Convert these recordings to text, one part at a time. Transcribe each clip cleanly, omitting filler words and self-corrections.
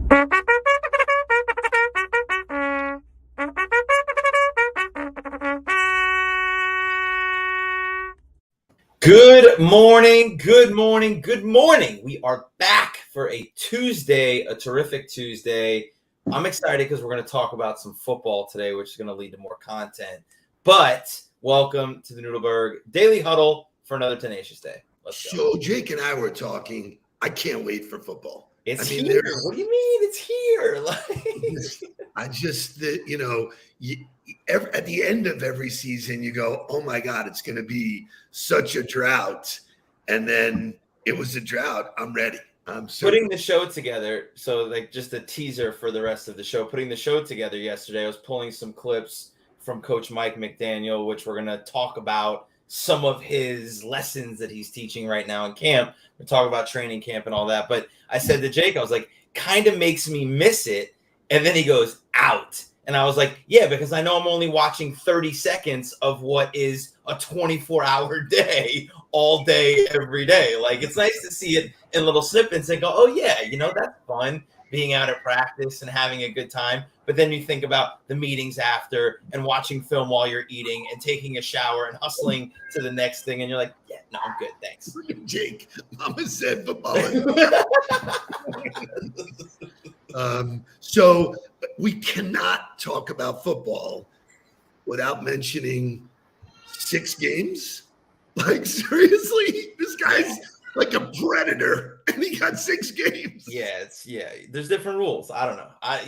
Good morning, good morning, good morning. We are back for a Tuesday, a terrific Tuesday. I'm excited because we're going to talk about some football today, which is going to lead to more content. But welcome to the Nudelberg Daily Huddle for another tenacious day. Let's go. So Jake and I were talking. I can't wait for football. It's here. What do you mean it's here? At the end of every season, you go, oh my God, it's going to be such a drought. And then it was a drought. I'm ready. I'm putting the show together. So like just a teaser for the rest of the show, putting the show together yesterday, I was pulling some clips from Coach Mike McDaniel, which we're going to talk about some of his lessons that he's teaching right now in camp. We're talking about training camp and all that. But I said to Jake, I was like, kind of makes me miss it. And then he goes, out. And I was like, yeah, because I know I'm only watching 30 seconds of what is a 24-hour day, all day, every day. Like, it's nice to see it in little snippets and go, oh, yeah, that's fun, being out at practice and having a good time. But then you think about the meetings after and watching film while you're eating and taking a shower and hustling to the next thing. And you're like, yeah, no, I'm good. Thanks. Jake, Mama said football. So we cannot talk about football without mentioning 6 games. Like, seriously, this guy's like a predator, and he got 6 games. Yeah, there's different rules. I don't know. I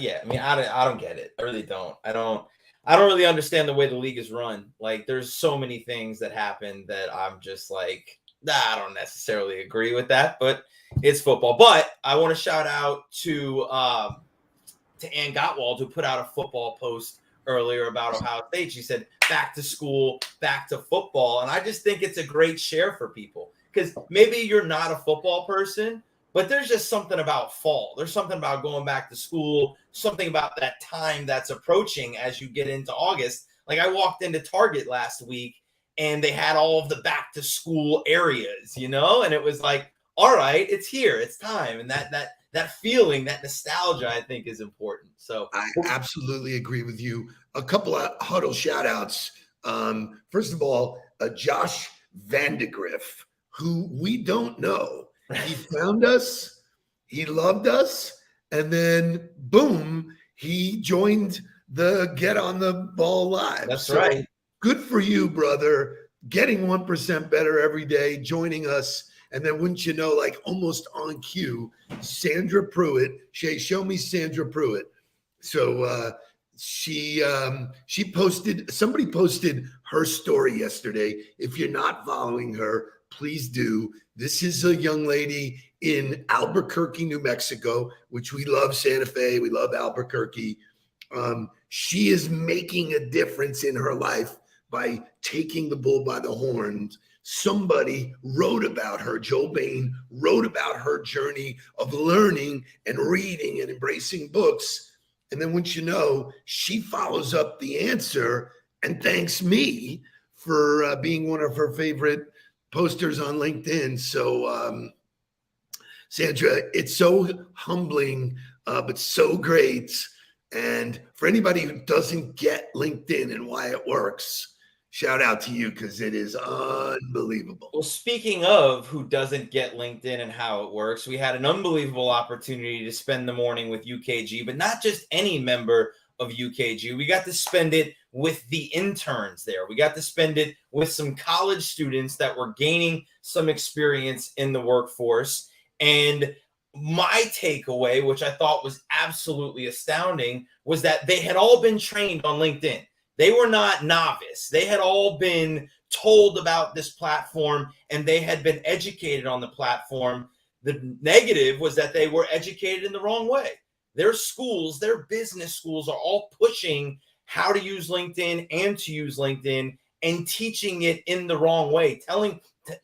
don't get it. I really don't. I don't really understand the way the league is run. Like, there's so many things that happen that I'm just like, I don't necessarily agree with that, but it's football. But I want to shout out to Ann Gottwald, who put out a football post earlier about Ohio State. She said, back to school, back to football. And I just think it's a great share for people. Because maybe you're not a football person, but there's just something about fall. There's something about going back to school, something about that time that's approaching as you get into August. Like, I walked into Target last week, and they had all of the back to school areas, and it was like, all right, it's here, it's time. And that feeling, that nostalgia, I think is important. So I absolutely agree with you. A couple of Huddle shout outs. First of all, Josh Vandegrift, who we don't know. He found us, he loved us, and then boom, he joined the Get on the Ball Live. That's right. Good for you, brother. Getting 1% better every day, joining us. And then wouldn't you know, like almost on cue, Sandra Pruitt. Show me Sandra Pruitt. So somebody posted her story yesterday. If you're not following her, please do. This is a young lady in Albuquerque, New Mexico, which we love. Santa Fe, we love Albuquerque. She is making a difference in her life by taking the bull by the horns. Somebody wrote about her, Joe Bain wrote about her journey of learning and reading and embracing books. And then once you know, she follows up the answer and thanks me for being one of her favorite posters on LinkedIn. So, Sandra, it's so humbling, but so great. And for anybody who doesn't get LinkedIn and why it works, shout out to you because it is unbelievable. Well, speaking of who doesn't get LinkedIn and how it works, we had an unbelievable opportunity to spend the morning with UKG, but not just any member of UKG. We got to spend it with the interns there. We got to spend it with some college students that were gaining some experience in the workforce. And my takeaway, which I thought was absolutely astounding, was that they had all been trained on LinkedIn. They were not novice. They had all been told about this platform and they had been educated on the platform. The negative was that they were educated in the wrong way. Their schools, their business schools are all pushing how to use LinkedIn and to use LinkedIn and teaching it in the wrong way,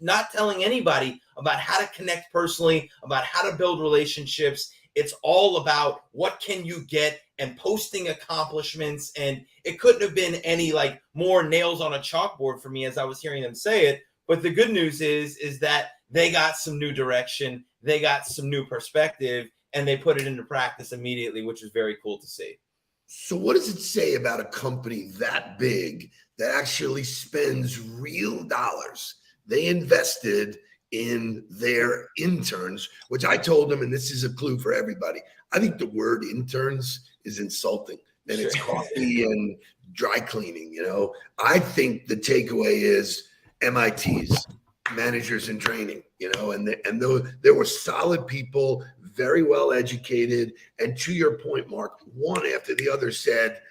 not telling anybody about how to connect personally, about how to build relationships. It's all about what can you get and posting accomplishments. And it couldn't have been any like more nails on a chalkboard for me as I was hearing them say it. But the good news is that they got some new direction. They got some new perspective. and they put it into practice immediately, which was very cool to see. So what does it say about a company that big that actually spends real dollars? They invested in their interns, which I told them, and this is a clue for everybody. I think the word interns is insulting, and it's coffee and dry cleaning. I think the takeaway is MIT's managers in training, and there were solid people, very well educated. And to your point, Mark, one after the other said,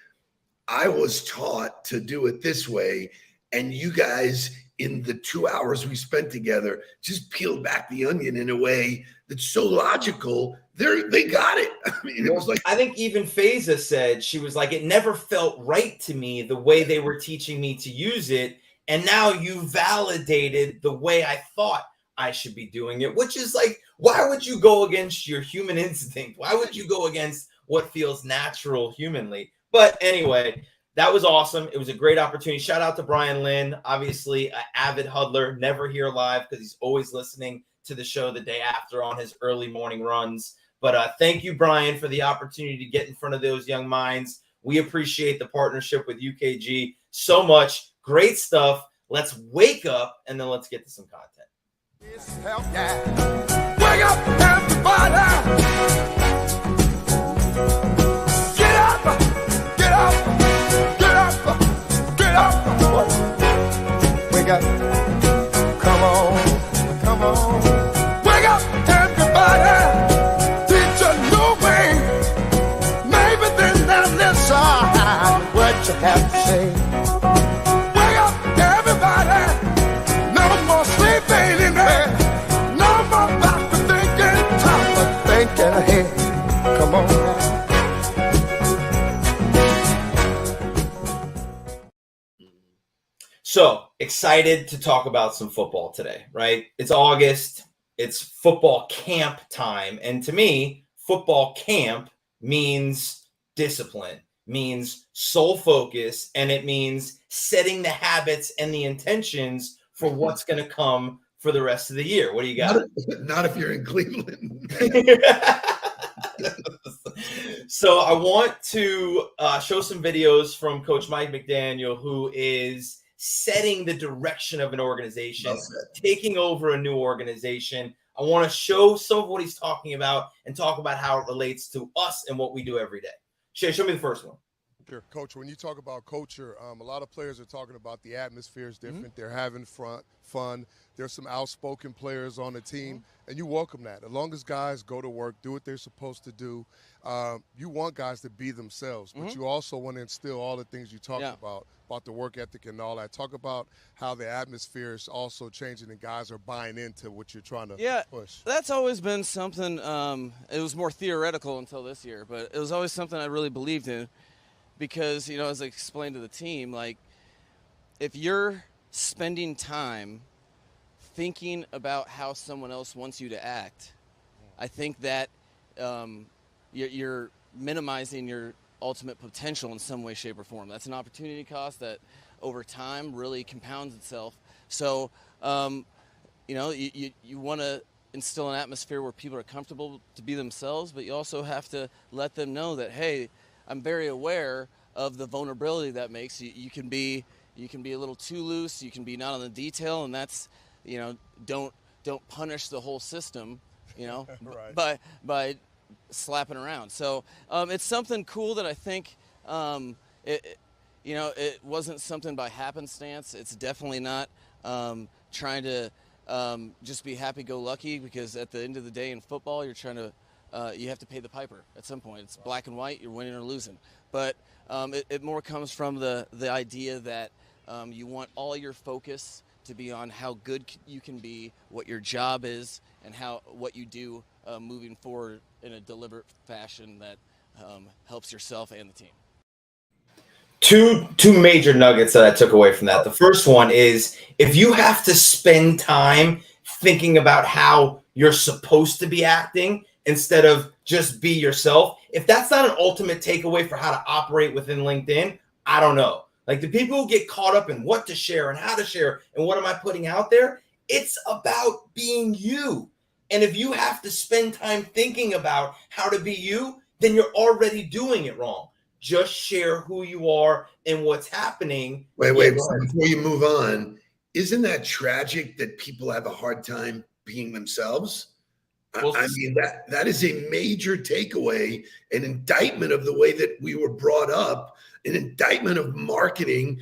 I was taught to do it this way. And you guys, in the 2 hours we spent together, just peeled back the onion in a way that's so logical. They got it. I mean, it was like, I think even Faiza said, she was like, it never felt right to me the way they were teaching me to use it. And now you validated the way I thought I should be doing it, which is like, why would you go against your human instinct? Why would you go against what feels natural humanly? But anyway, that was awesome. It was a great opportunity. Shout out to Brian Lynn, obviously an avid huddler, never here live because he's always listening to the show the day after on his early morning runs. But thank you, Brian, for the opportunity to get in front of those young minds. We appreciate the partnership with UKG so much. Great stuff. Let's wake up, and then let's get to some content. Hell yeah. Wake up, everybody. Get up, get up, get up, get up. Wake up. Come on, come on. Wake up, everybody. Teach a new way. Maybe then they'll listen what you have to say. Come on. So excited to talk about some football today, right? It's August. It's football camp time. And to me, football camp means discipline, means sole focus, and it means setting the habits and the intentions for what's going to come for the rest of the year. What do you got? Not if you're in Cleveland. So I want to show some videos from Coach Mike McDaniel, who is setting the direction of an organization, taking over a new organization. I want to show some of what he's talking about and talk about how it relates to us and what we do every day. Shay, show me the first one. Sure, Coach, when you talk about culture, a lot of players are talking about the atmosphere is different. Mm-hmm. They're having fun. There's some outspoken players on the team, and you welcome that. As long as guys go to work, do what they're supposed to do, you want guys to be themselves, but you also want to instill all the things you talked about the work ethic and all that. Talk about how the atmosphere is also changing and guys are buying into what you're trying to push. That's always been something, it was more theoretical until this year, but it was always something I really believed in. Because, as I explained to the team, like, if you're spending time thinking about how someone else wants you to act, I think that you're minimizing your ultimate potential in some way, shape, or form. That's an opportunity cost that over time really compounds itself. So, you want to instill an atmosphere where people are comfortable to be themselves, but you also have to let them know that, hey, I'm very aware of the vulnerability that makes you can be a little too loose, you can be not on the detail, and that's, don't punish the whole system, right. by slapping around. So it's something cool that I think it wasn't something by happenstance. It's definitely not trying to just be happy-go-lucky, because at the end of the day in football, you're trying to you have to pay the piper at some point. It's black and white, you're winning or losing. But it more comes from the idea that you want all your focus to be on how good you can be, what your job is, and what you do moving forward in a deliberate fashion that helps yourself and the team. Two major nuggets that I took away from that. The first one is, if you have to spend time thinking about how you're supposed to be acting instead of just be yourself, if that's not an ultimate takeaway for how to operate within LinkedIn, I don't know. Like, the people who get caught up in what to share and how to share and what am I putting out there, it's about being you. And if you have to spend time thinking about how to be you, then you're already doing it wrong. Just share who you are and what's happening. Wait, Yeah, so before you move on, isn't that tragic that people have a hard time being themselves? Well, I mean, that is a major takeaway, an indictment of the way that we were brought up, an indictment of marketing.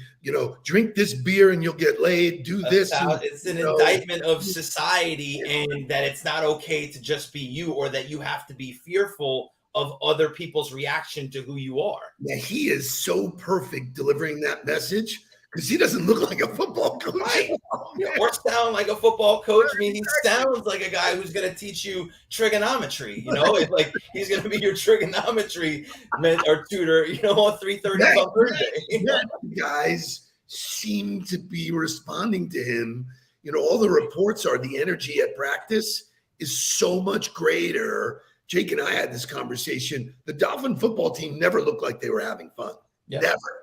Drink this beer and you'll get laid, do this. It's an indictment of society, and that it's not okay to just be you, or that you have to be fearful of other people's reaction to who you are. Yeah, he is so perfect delivering that message because he doesn't look like a football coach. Right. Or sound like a football coach. I mean, he sounds like a guy who's going to teach you trigonometry. It's like he's going to be your trigonometry or tutor, on 3:30 on Thursday. Guys seem to be responding to him. All the reports are the energy at practice is so much greater. Jake and I had this conversation. The Dolphin football team never looked like they were having fun. Yeah. Never.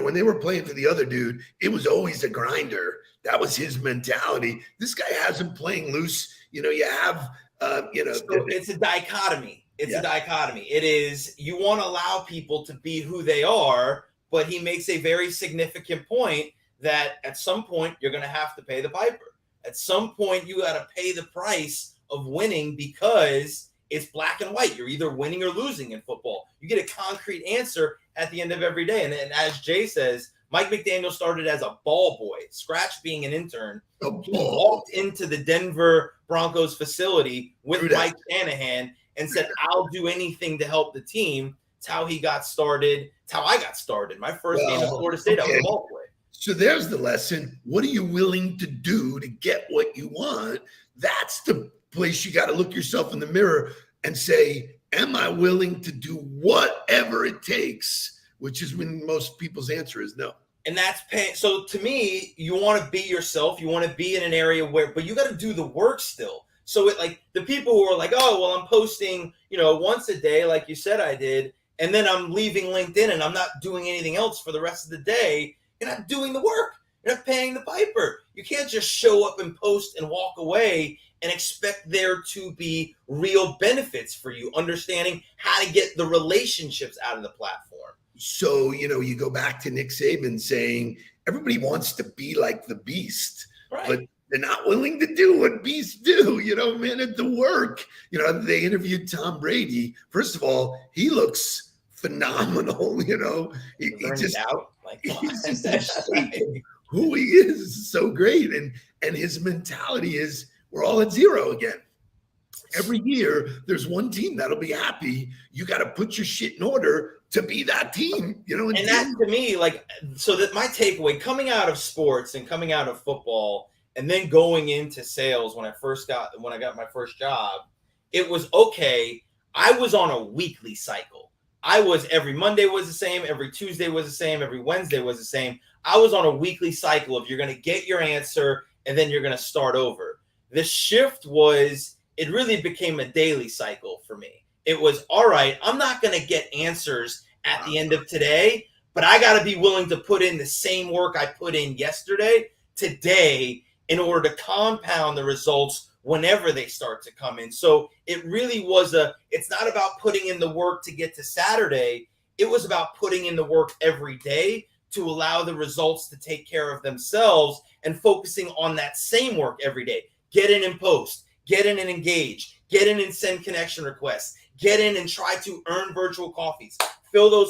When they were playing for the other dude, it was always a grinder. That was his mentality. This guy has him playing loose. You have, So it's a dichotomy. It's a dichotomy. It is, you want to allow people to be who they are, but he makes a very significant point that at some point you're going to have to pay the piper. At some point you got to pay the price of winning, because it's black and white. You're either winning or losing in football. You get a concrete answer at the end of every day. And as Jay says, Mike McDaniel started as a ball boy, scratch being an intern. He walked into the Denver Broncos facility with Mike Shanahan and said, I'll do anything to help the team. It's how he got started. It's how I got started. My first game at Florida State, I was a ball boy. So there's the lesson. What are you willing to do to get what you want? That's the place you got to look yourself in the mirror and say, am I willing to do whatever it takes? Which is when most people's answer is no. And that's paying. So to me, you want to be yourself. You want to be in an area but you got to do the work still. So the people who are like, oh, well, I'm posting, once a day, like you said I did, and then I'm leaving LinkedIn and I'm not doing anything else for the rest of the day. You're not doing the work. You're not paying the piper. You can't just show up and post and walk away and expect there to be real benefits for you, understanding how to get the relationships out of the platform. So, you go back to Nick Saban saying everybody wants to be like the beast, but they're not willing to do what beasts do, man, at the work. They interviewed Tom Brady. First of all, he looks phenomenal, he just out. Who he is so great. And his mentality is, we're all at zero again. Every year, there's one team that'll be happy. You got to put your shit in order to be that team, And that to me, so that my takeaway coming out of sports and coming out of football and then going into sales when I got my first job, it was okay. I was on a weekly cycle. Every Monday was the same. Every Tuesday was the same. Every Wednesday was the same. I was on a weekly cycle of you're going to get your answer and then you're going to start over. The shift was, it really became a daily cycle for me. It was, all right, I'm not going to get answers at the end of today, but I got to be willing to put in the same work I put in yesterday, today, in order to compound the results whenever they start to come in. So it really was it's not about putting in the work to get to Saturday. It was about putting in the work every day to allow the results to take care of themselves and focusing on that same work every day. Get in and post, get in and engage, get in and send connection requests, get in and try to earn virtual coffees, fill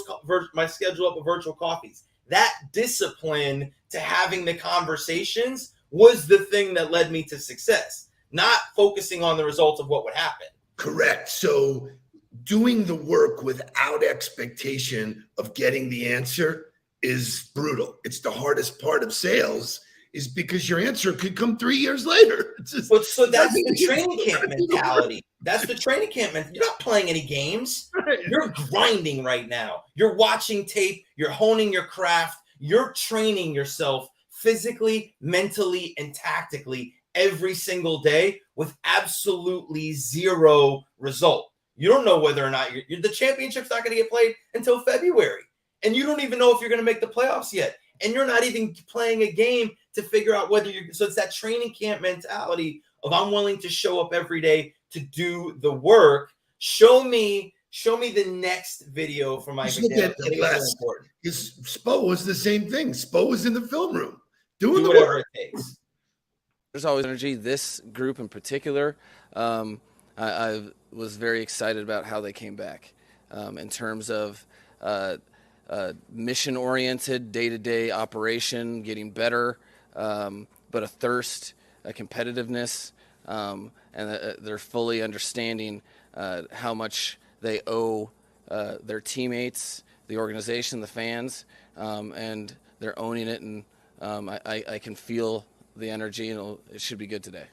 my schedule up with virtual coffees. That discipline to having the conversations was the thing that led me to success, not focusing on the results of what would happen. Correct. So doing the work without expectation of getting the answer is brutal. It's the hardest part of sales, is because your answer could come 3 years later. So that's the training camp mentality. That's the training camp mentality. You're not playing any games. You're grinding right now. You're watching tape. You're honing your craft. You're training yourself physically, mentally, and tactically every single day with absolutely zero result. You don't know whether or not the championship's not going to get played until February. And you don't even know if you're going to make the playoffs yet. And you're not even playing a game to figure out whether so it's that training camp mentality of I'm willing to show up every day to do the work. Show me the next video from Mike Just look McDaniel. at the last. Spo was the same thing. Spo was in the film room doing Do the whatever work. it takes. There's always energy. This group in particular, I was very excited about how they came back in terms of mission-oriented, day-to-day operation, getting better, but a thirst, a competitiveness, and they're fully understanding how much they owe their teammates, the organization, the fans, and they're owning it, and I can feel the energy, and it should be good today.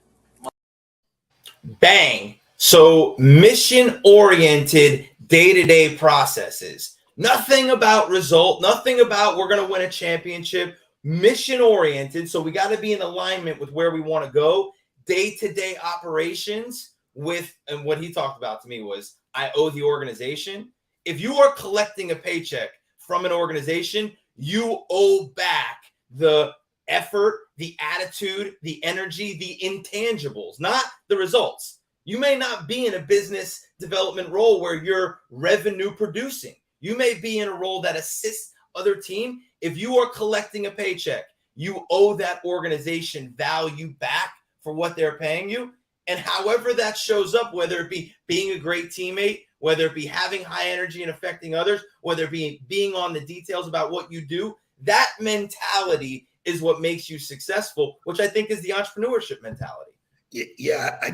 Bang. So mission-oriented day-to-day processes. Nothing about result, nothing about we're going to win a championship. Mission-oriented. So we got to be in alignment with where we want to go. Day-to-day operations with, and what he talked about to me was, I owe the organization. If you are collecting a paycheck from an organization, you owe back the effort, the attitude, the energy, the intangibles, not the results. You may not be in a business development role where you're revenue producing. You may be in a role that assists other team. If you are collecting a paycheck, you owe that organization value back for what they're paying you. And however that shows up, whether it be being a great teammate, whether it be having high energy and affecting others, whether it be being on the details about what you do, that mentality is what makes you successful, which I think is the entrepreneurship mentality. Yeah, I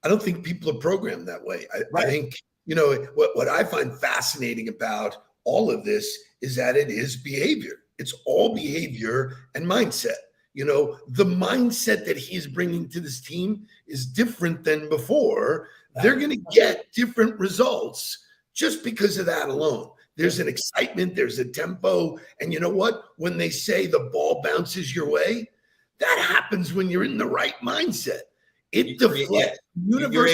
don't think people are programmed that way. Right. I think, what I find fascinating about all of this is that it is behavior. It's all behavior and mindset. The mindset that he's bringing to this team is different than before. They're going to get different results just because of that alone. There's an excitement, there's a tempo. And you know what? When they say the ball bounces your way, that happens when you're in the right mindset. It deflects. You're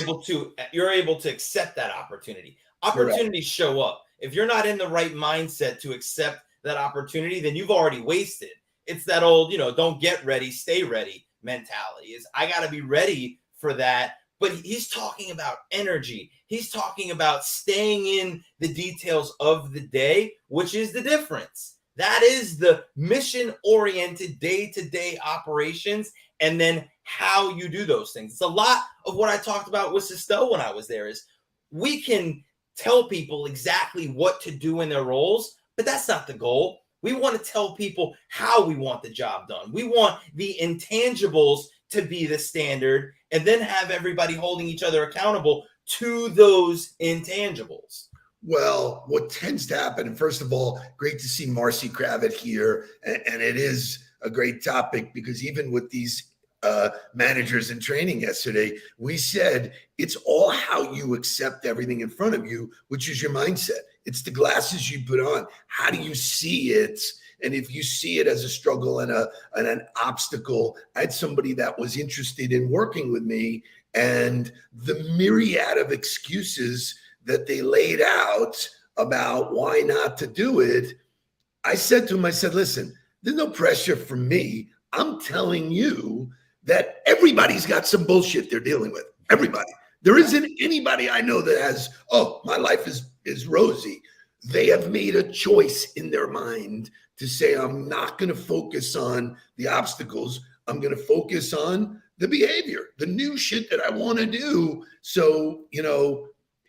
able to accept that opportunity. Opportunities show up. If you're not in the right mindset to accept that opportunity, then you've already wasted. It's that old, don't get ready, stay ready mentality. Is I got to be ready for that. But he's talking about energy. He's talking about staying in the details of the day, which is the difference. That is the mission-oriented day-to-day operations, and then how you do those things. It's a lot of what I talked about with Sisto when I was there. Is we can tell people exactly what to do in their roles, but that's not the goal. We want to tell people how we want the job done. We want the intangibles to be the standard, and then have everybody holding each other accountable to those intangibles. Well, what tends to happen, and first of all, great to see Marcy Kravitz here, and it is a great topic because even with these managers in training yesterday, we said it's all how you accept everything in front of you, which is your mindset. It's the glasses you put on. How do you see it? And if you see it as a struggle and an obstacle, I had somebody that was interested in working with me, and the myriad of excuses that they laid out about why not to do it, I said to him, listen, there's no pressure from me. I'm telling you that everybody's got some bullshit they're dealing with. Everybody. There isn't anybody I know that has, my life is rosy. They have made a choice in their mind to say, I'm not going to focus on the obstacles. I'm going to focus on the behavior, the new shit that I want to do. So,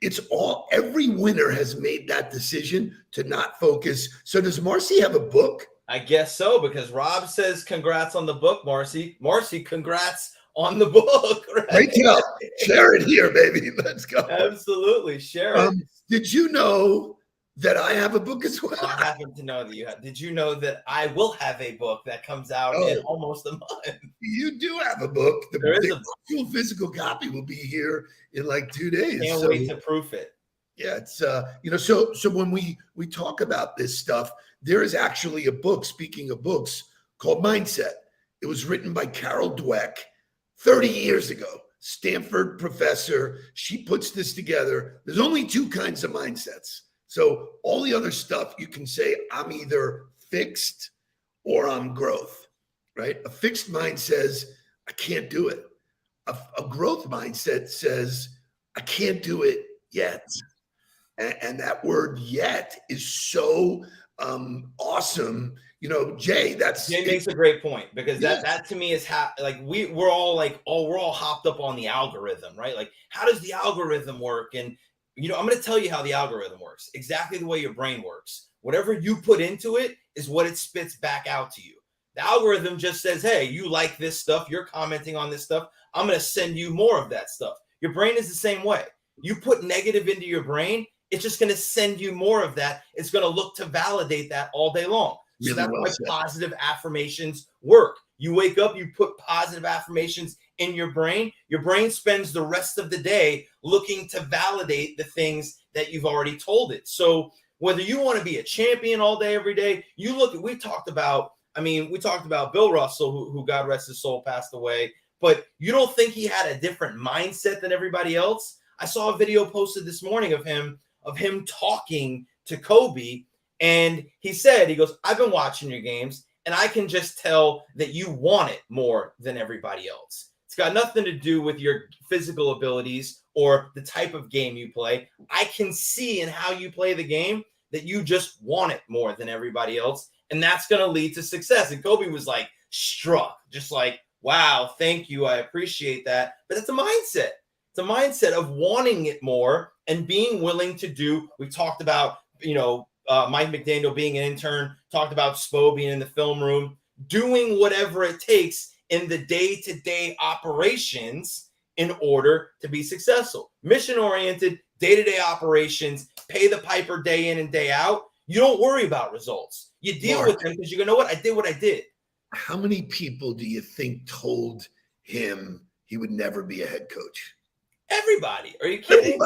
it's all, every winner has made that decision to not focus. So does Marcy have a book? I guess so, because Rob says, congrats on the book, Marcy. Marcy, congrats on the book. Right? Great job. Share it here, baby. Let's go. Absolutely. Share it. Did you know that I have a book as well? I happen to know that you have. Did you know that I will have a book that comes out in almost a month? You do have a book. The actual physical copy will be here in like 2 days. Can't wait to proof it. Yeah, it's so when we talk about this stuff, there is actually a book, speaking of books, called Mindset. It was written by Carol Dweck 30 years ago. Stanford professor. She puts this together. There's only two kinds of mindsets. So all the other stuff you can say, I'm either fixed or I'm growth, right? A fixed mind says, I can't do it. a growth mindset says, I can't do it yet. And that word yet is so awesome. You know, Jay makes a great point, because that to me is how, like, we're all hopped up on the algorithm, right? Like, how does the algorithm work? And, you know, I'm going to tell you how the algorithm works, exactly the way your brain works. Whatever you put into it is what it spits back out to you. The algorithm just says, hey, you like this stuff, you're commenting on this stuff, I'm going to send you more of that stuff. Your brain is the same way. You put negative into your brain, it's just going to send you more of that. It's going to look to validate that all day long. So that's why positive affirmations work. You wake up, you put positive affirmations in your brain spends the rest of the day looking to validate the things that you've already told it. So whether you want to be a champion all day, every day, we talked about Bill Russell, who God rest his soul, passed away, but you don't think he had a different mindset than everybody else? I saw a video posted this morning of him talking to Kobe, and he goes, I've been watching your games, and I can just tell that you want it more than everybody else. It's got nothing to do with your physical abilities or the type of game you play. I can see in how you play the game that you just want it more than everybody else, and that's going to lead to success. And Kobe was like struck, just like, wow, thank you, I appreciate that. But it's a mindset. It's a mindset of wanting it more and being willing to do. We talked about, Mike McDaniel being an intern, talked about Spo being in the film room, doing whatever it takes in the day-to-day operations in order to be successful. Mission-oriented, day-to-day operations, pay the piper day in and day out. You don't worry about results. You deal with them because you go, know what? I did what I did. How many people do you think told him he would never be a head coach? Everybody. Are you kidding?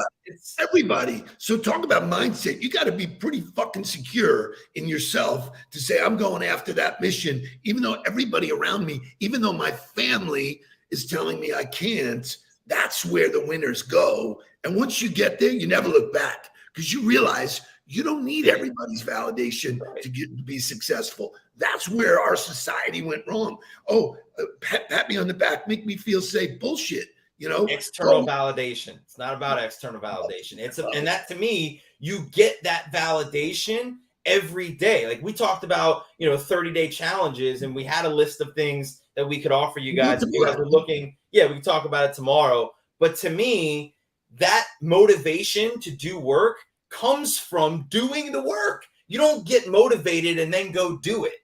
Everybody. So talk about mindset. You got to be pretty fucking secure in yourself to say, I'm going after that mission, even though everybody around me, even though my family is telling me I can't. That's where the winners go. And once you get there, you never look back, because you realize you don't need everybody's validation to be successful. That's where our society went wrong. Oh, pat me on the back, make me feel safe. Bullshit. External validation. It's not about external validation. And that, to me, you get that validation every day. Like we talked about, 30-day challenges, and we had a list of things that we could offer you guys. If you guys are looking, we can talk about it tomorrow. But to me, that motivation to do work comes from doing the work. You don't get motivated and then go do it.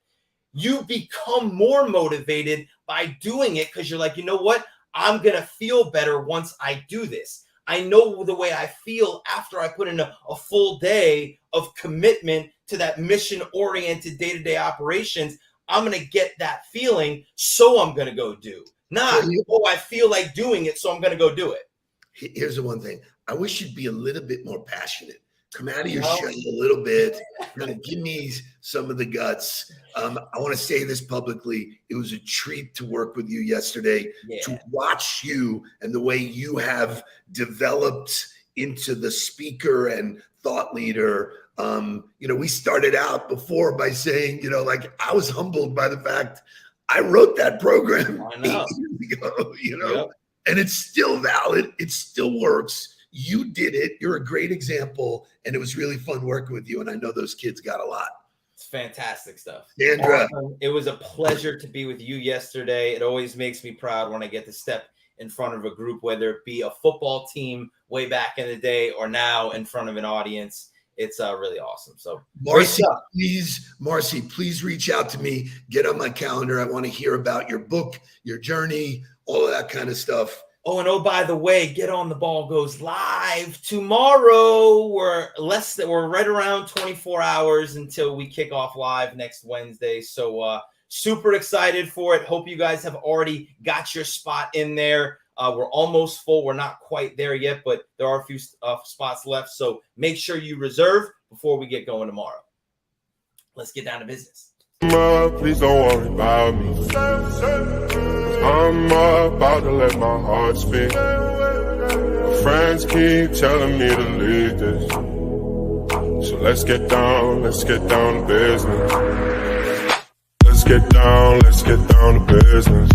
You become more motivated by doing it, because you're like, you know what? I'm going to feel better once I do this. I know the way I feel after I put in a full day of commitment to that mission-oriented day-to-day operations. I'm going to get that feeling, so I'm going to go do. Not, I feel like doing it, so I'm going to go do it. Here's the one thing. I wish you'd be a little bit more passionate. Come out of your shell a little bit. Kind of give me some of the guts. I want to say this publicly. It was a treat to work with you yesterday, to watch you and the way you have developed into the speaker and thought leader. We started out before by saying, I was humbled by the fact I wrote that program 8 years ago, and it's still valid. It still works. You did it. You're a great example. And it was really fun working with you. And I know those kids got a lot. It's fantastic stuff. Sandra. It was a pleasure to be with you yesterday. It always makes me proud when I get to step in front of a group, whether it be a football team way back in the day or now in front of an audience. It's really awesome. So Marcy, please reach out to me. Get on my calendar. I want to hear about your book, your journey, all of that kind of stuff. Oh, by the way, Get On the Ball goes live tomorrow. We're right around 24 hours until we kick off live next Wednesday. So super excited for it. Hope you guys have already got your spot in there. We're almost full. We're not quite there yet, but there are a few spots left. So make sure you reserve before we get going tomorrow. Let's get down to business. Please don't worry about me. I'm about to let my heart speak. My friends keep telling me to leave this. So let's get down to business. Let's get down to business.